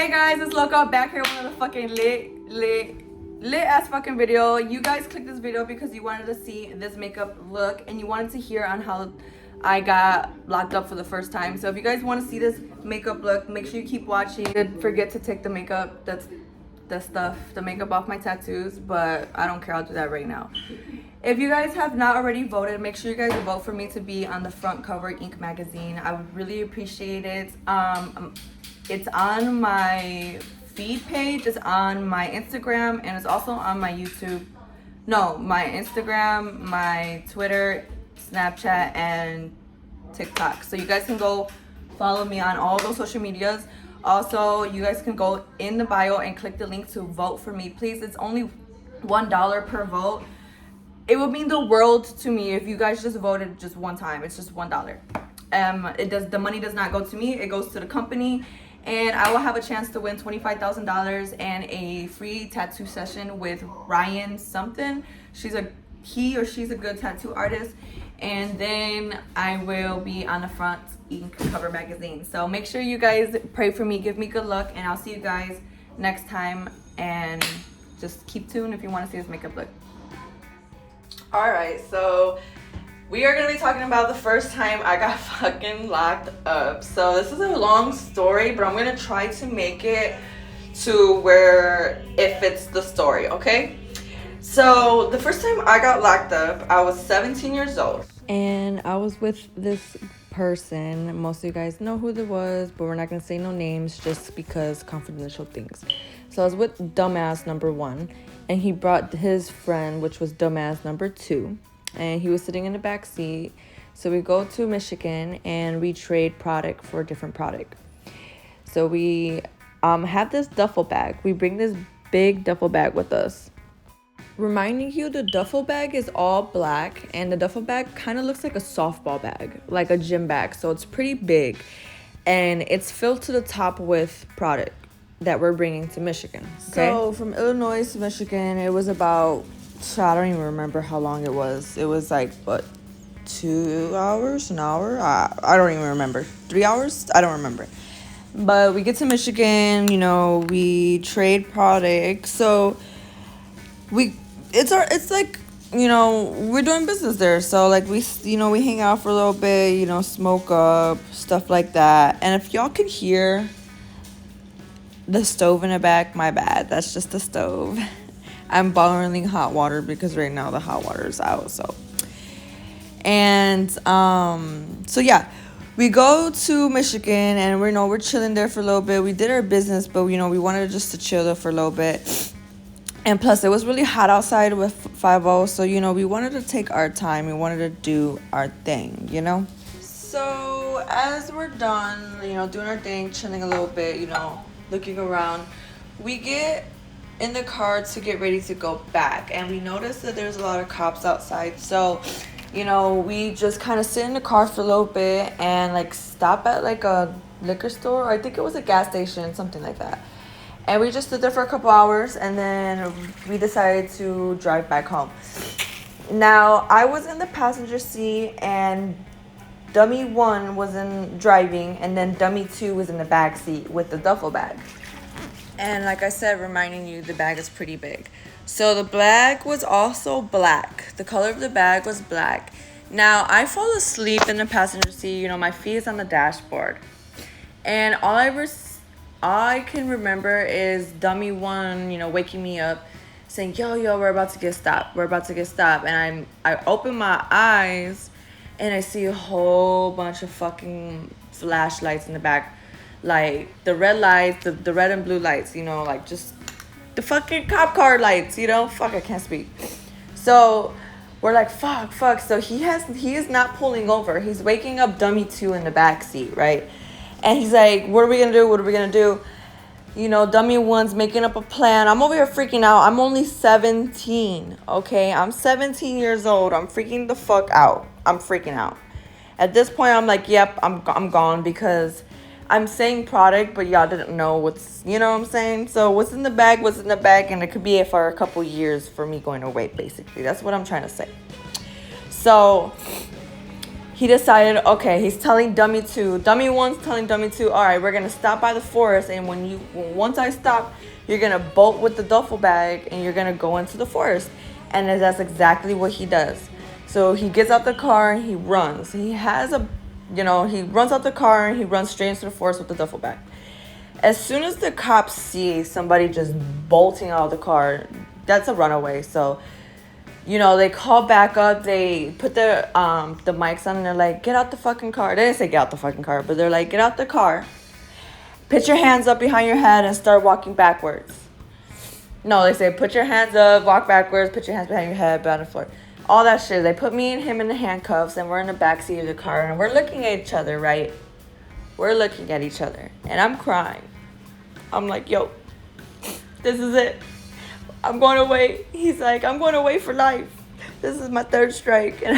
Hey guys, it's Loco back here with another fucking lit ass fucking video. You guys clicked this video because you wanted to see this makeup look and you wanted to hear on how I got locked up for the first time. So if you guys want to see this makeup look, make sure you keep watching. Don't forget to take the makeup, the makeup off my tattoos, but I don't care, I'll do that right now. If you guys have not already voted, make sure you guys vote for me to be on the front cover Ink magazine. I would really appreciate it. It's on my feed page, it's on my Instagram, and it's also on my YouTube. No, my Instagram, my Twitter, Snapchat, and TikTok. So you guys can go follow me on all those social medias. Also, you guys can go in the bio and click the link to vote for me. Please, it's only $1 per vote. It would mean the world to me if you guys just voted just one time. It's just $1. The money does not go to me, it goes to the company. And I will have a chance to win $25,000 and a free tattoo session with Ryan something. He or she's a good tattoo artist. And then I will be on the front Ink cover magazine. So make sure you guys pray for me, give me good luck, and I'll see you guys next time. And just keep tuned if you want to see this makeup look. Alright, so we are going to be talking about the first time I got fucking locked up. So this is a long story, but I'm going to try to make it to where it fits the story, okay? So the first time I got locked up, I was 17 years old. And I was with this person. Most of you guys know who it was, but we're not going to say no names just because confidential things. So I was with dumbass number 1, and he brought his friend, which was dumbass number 2. And he was sitting in the back seat. So we go to Michigan and we trade product for a different product. So we have this duffel bag. We bring this big duffel bag with us. Reminding you, the duffel bag is all black, and the duffel bag kind of looks like a softball bag, like a gym bag. So it's pretty big, and it's filled to the top with product that we're bringing to Michigan. Okay? So from Illinois to Michigan, it was about, I don't even remember how long it was. It was like, what, 2 hours, an hour? I don't even remember. 3 hours? I don't remember. But we get to Michigan, you know, we trade products. So it's like, you know, we're doing business there. So like we hang out for a little bit, you know, smoke up, stuff like that. And if y'all can hear the stove in the back, my bad. That's just the stove. I'm boiling hot water because right now the hot water is out. So yeah, we go to Michigan and we're chilling there for a little bit. We did our business, but we wanted just to chill there for a little bit. And plus, it was really hot outside with 50, so we wanted to take our time. We wanted to do our thing, So as we're done, doing our thing, chilling a little bit, looking around, we get in the car to get ready to go back, and we noticed that there's a lot of cops outside. So we just kind of sit in the car for a little bit and like stop at like a liquor store, or I think it was a gas station, something like that. And we just stood there for a couple hours, and then we decided to drive back home. Now I was in the passenger seat, and dummy 1 was in driving, and then dummy 2 was in the back seat with the duffel bag. And like I said, reminding you, the bag is pretty big. So the bag was also black. The color of the bag was black. Now, I fall asleep in the passenger seat. My feet is on the dashboard. And all I can remember is dummy 1, waking me up, saying, yo, we're about to get stopped. We're about to get stopped. And I open my eyes, and I see a whole bunch of fucking flashlights in the back. Like the red lights, the red and blue lights, like just the fucking cop car lights, fuck, I can't speak. So we're like, fuck. So he is not pulling over. He's waking up dummy 2 in the back seat, right? And he's like, what are we gonna do? Dummy 1's making up a plan. I'm over here freaking out. I'm only 17, okay? I'm 17 years old. I'm freaking the fuck out. I'm freaking out. At this point, I'm like, yep, I'm gone, because I'm saying product, but y'all didn't know what's, what I'm saying? So what's in the bag, and it could be for a couple years for me going to wait, basically. That's what I'm trying to say. So he decided, okay, he's telling dummy 2. Dummy 1's telling dummy 2, all right, we're going to stop by the forest. And once I stop, you're going to bolt with the duffel bag and you're going to go into the forest. And that's exactly what he does. So he gets out the car and he runs. He runs out the car and he runs straight into the forest with the duffel bag. As soon as the cops see somebody just bolting out of the car, that's a runaway. So, they call back up. They put the mics on and they're like, get out the fucking car. They didn't say get out the fucking car, but they're like, get out the car. Put your hands up behind your head and start walking backwards. No, they say put your hands up, walk backwards, put your hands behind your head, on the floor. All that shit. They put me and him in the handcuffs and we're in the backseat of the car and we're looking at each other, right? We're looking at each other and I'm crying. I'm like, yo, this is it. I'm going away. He's like, I'm going away for life. This is my 3rd strike. And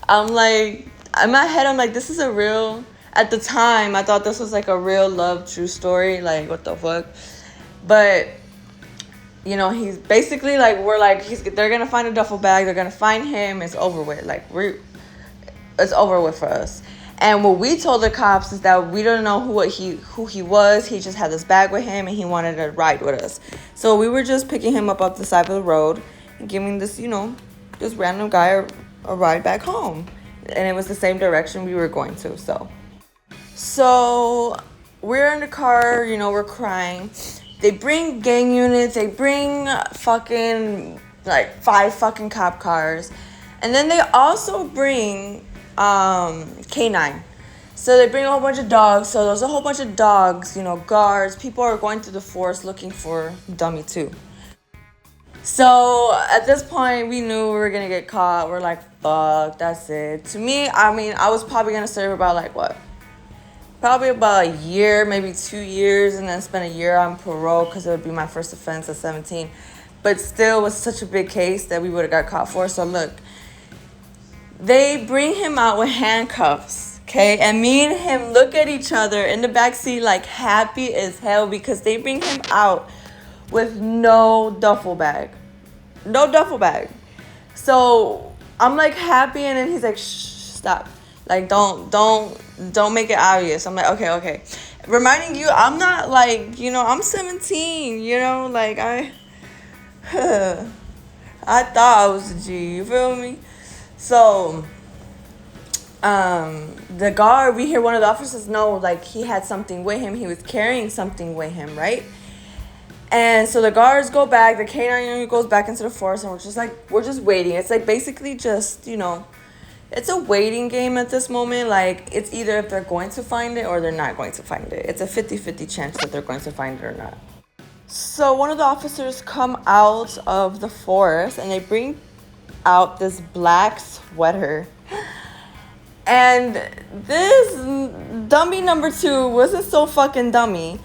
I'm like, in my head, I'm like, this is a real, at the time, I thought this was like a real love, true story. Like, what the fuck? But, he's basically like, they're going to find a duffel bag. They're going to find him. It's over with. Like, it's over with for us. And what we told the cops is that we don't know who he was. He just had this bag with him and he wanted to ride with us. So we were just picking him up the side of the road and giving this, this random guy a ride back home. And it was the same direction we were going to. So we're in the car, we're crying. They bring gang units. They bring fucking 5 fucking cop cars. And then they also bring K9. So they bring a whole bunch of dogs. So there's a whole bunch of dogs, guards. People are going through the forest looking for dummy 2. So at this point, we knew we were going to get caught. We're like, fuck, that's it. To me, I was probably going to serve about probably about a year, maybe 2 years, and then spend a year on parole because it would be my first offense at 17. But still, it was such a big case that we would have got caught for. So look, they bring him out with handcuffs, okay? And me and him look at each other in the backseat like happy as hell because they bring him out with no duffel bag. No duffel bag. So I'm like happy and then he's like, shh, stop. Like, don't make it obvious. I'm like, okay. Reminding you, I'm not I'm 17, I thought I was a G, you feel me? So, the guard, we hear one of the officers know, he had something with him. He was carrying something with him, right? And so the guards go back. The K9 unit goes back into the forest, and we're just waiting. It's basically just, it's a waiting game at this moment. It's either if they're going to find it or they're not going to find it. It's a 50-50 chance that they're going to find it or not. So one of the officers come out of the forest, and they bring out this black sweater. And this dummy number 2 wasn't so fucking dummy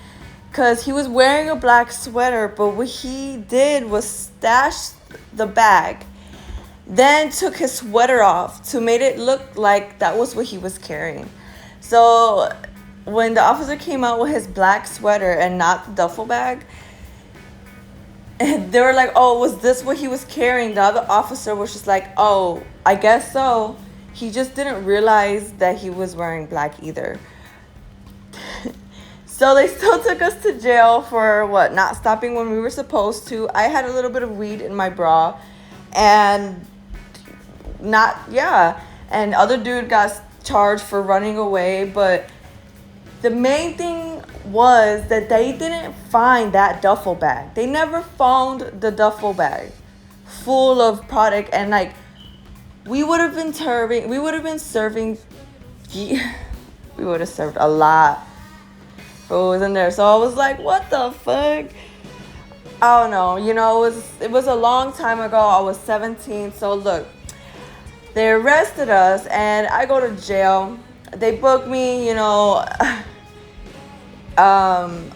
because he was wearing a black sweater, but what he did was stash the bag, then took his sweater off to make it look like that was what he was carrying. So when the officer came out with his black sweater and not the duffel bag, and they were like, oh, was this what he was carrying? The other officer was just like, oh, I guess so. He just didn't realize that he was wearing black either. So they still took us to jail for not stopping when we were supposed to. I had a little bit of weed in my bra. And and other dude got charged for running away. But the main thing was that they didn't find that duffel bag. They never found the duffel bag full of product. And we would have serving a lot of was in there. So I was like, what the fuck? I don't know. It was a long time ago. I was 17. So look, they arrested us and I go to jail. They booked me, I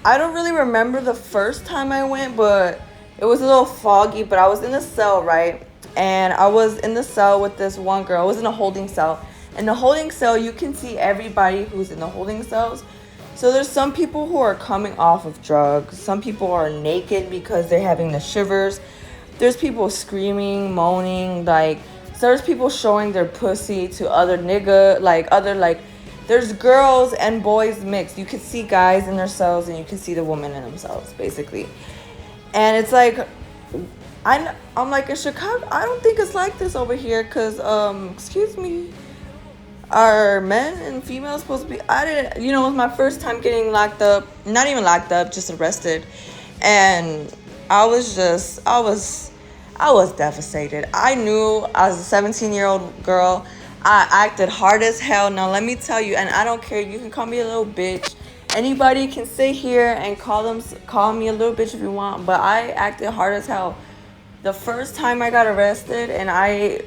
don't really remember the first time I went, but it was a little foggy. But I was in the cell, right? And I was in the cell with this one girl. I was in a holding cell. In the holding cell, you can see everybody who's in the holding cells. So there's some people who are coming off of drugs. Some people are naked because they're having the shivers. There's people screaming, moaning, So there's people showing their pussy to other nigga, like there's girls and boys mixed. You can see guys in themselves and you can see the women in themselves, basically. And it's like, I'm like, in Chicago, I don't think it's like this over here, because, excuse me, are men and females supposed to be, I didn't, it was my first time getting locked up, not even locked up, just arrested. And I was devastated. I knew I was a 17-year-old girl. I acted hard as hell. Now, let me tell you, and I don't care, you can call me a little bitch. Anybody can sit here and call me a little bitch if you want, but I acted hard as hell. The first time I got arrested and I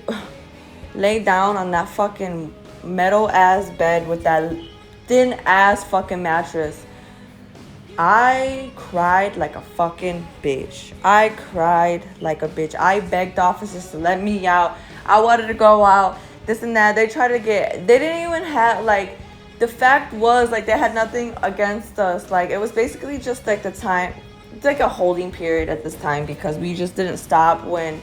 laid down on that fucking metal ass bed with that thin ass fucking mattress, I cried like a fucking bitch. I cried like a bitch. I begged officers to let me out. I wanted to go out, this and that. They didn't even have, like, the fact was, like, they had nothing against us. Like, it was basically just like the time, it's like a holding period at this time, because we just didn't stop when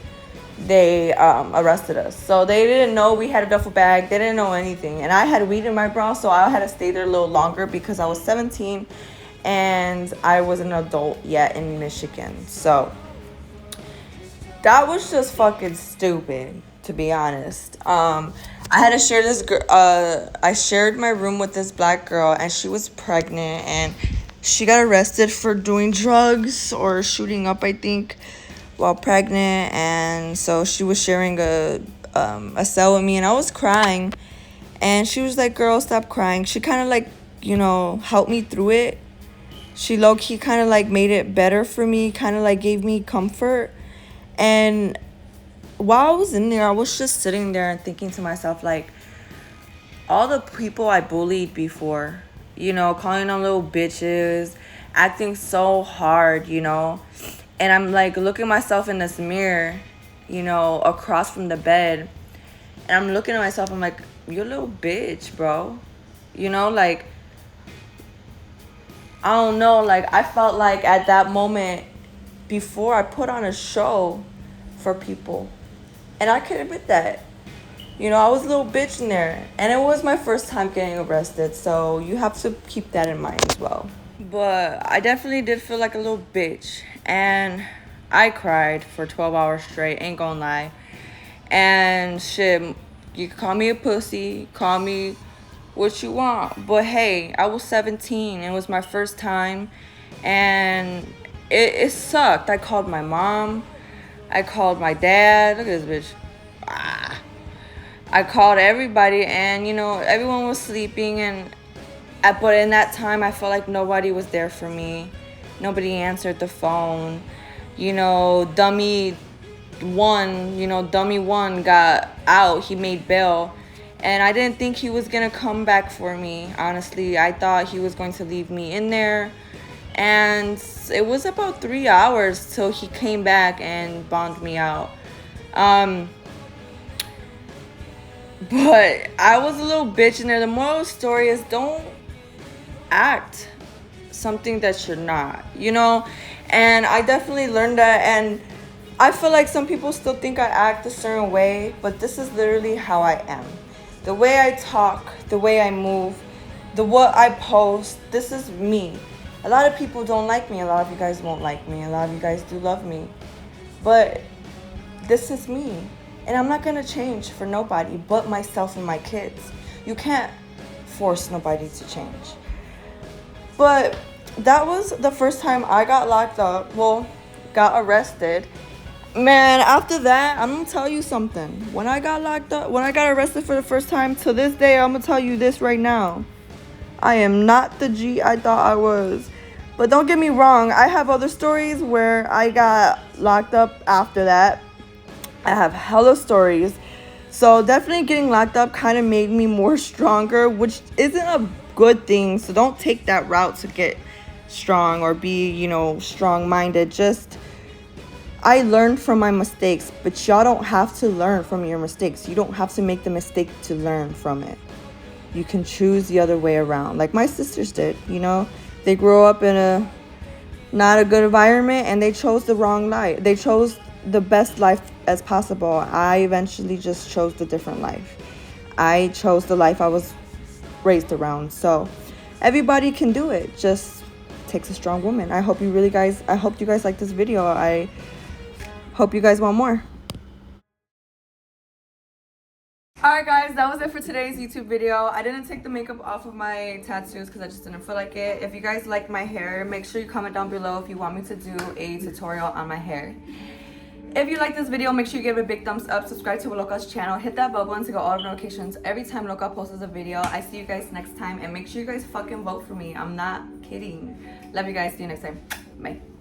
they arrested us. So they didn't know we had a duffel bag. They didn't know anything. And I had weed in my bra, so I had to stay there a little longer because I was 17 and I was an adult yet in Michigan. So that was just fucking stupid, to be honest. I had to share this I shared my room with this black girl, and she was pregnant, and she got arrested for doing drugs or shooting up, I think, while pregnant. And so she was sharing a cell with me, and I was crying, and she was like, girl, stop crying. She kind of like, helped me through it. She low-key kind of like made it better for me, kind of like gave me comfort. And while I was in there, I was just sitting there and thinking to myself, like, all the people I bullied before, calling them little bitches, acting so hard, and I'm like looking myself in this mirror, across from the bed, and I'm looking at myself, I'm like, you're a little bitch, bro. Like, I don't know, like, I felt like at that moment before I put on a show for people, and I could admit that. I was a little bitch in there, and it was my first time getting arrested, so you have to keep that in mind as well. But I definitely did feel like a little bitch, and I cried for 12 hours straight, ain't gonna lie. And shit, you can call me a pussy, call me what you want, but hey, I was 17, it was my first time, and it sucked. I called my mom, I called my dad, look at this bitch. I called everybody, and everyone was sleeping, but in that time I felt like nobody was there for me. Nobody answered the phone. Dummy one got out. He made bail, and I didn't think he was gonna come back for me. Honestly, I thought he was going to leave me in there, and it was about 3 hours till he came back and bonded me out. But I was a little bitch in there. The moral of the story is, don't act something that you're not, And I definitely learned that, and I feel like some people still think I act a certain way, but this is literally how I am. The way I talk, the way I move, what I post, this is me. A lot of people don't like me. A lot of you guys won't like me. A lot of you guys do love me. But this is me. And I'm not going to change for nobody but myself and my kids. You can't force nobody to change. But that was the first time I got locked up. Well, got arrested. Man, after that, I'm going to tell you something. When I got arrested for the first time, to this day, I'm going to tell you this right now. I am not the G I thought I was. But don't get me wrong, I have other stories where I got locked up after that. I have hella stories. So definitely getting locked up kind of made me more stronger, which isn't a good thing. So don't take that route to get strong or be, strong-minded. Just, I learned from my mistakes, but y'all don't have to learn from your mistakes. You don't have to make the mistake to learn from it. You can choose the other way around. Like my sisters did, They grew up in not a good environment, and they chose the wrong life. They chose the best life as possible. I eventually just chose the different life. I chose the life I was raised around. So everybody can do it. Just takes a strong woman. I hope you guys like this video. I hope you guys want more. Alright guys, that was it for today's YouTube video. I didn't take the makeup off of my tattoos because I just didn't feel like it. If you guys like my hair, make sure you comment down below if you want me to do a tutorial on my hair. If you like this video, make sure you give it a big thumbs up, subscribe to Loca's channel, hit that bell button to get all the notifications every time Loca posts a video. I see you guys next time, and make sure you guys fucking vote for me. I'm not kidding. Love you guys. See you next time. Bye.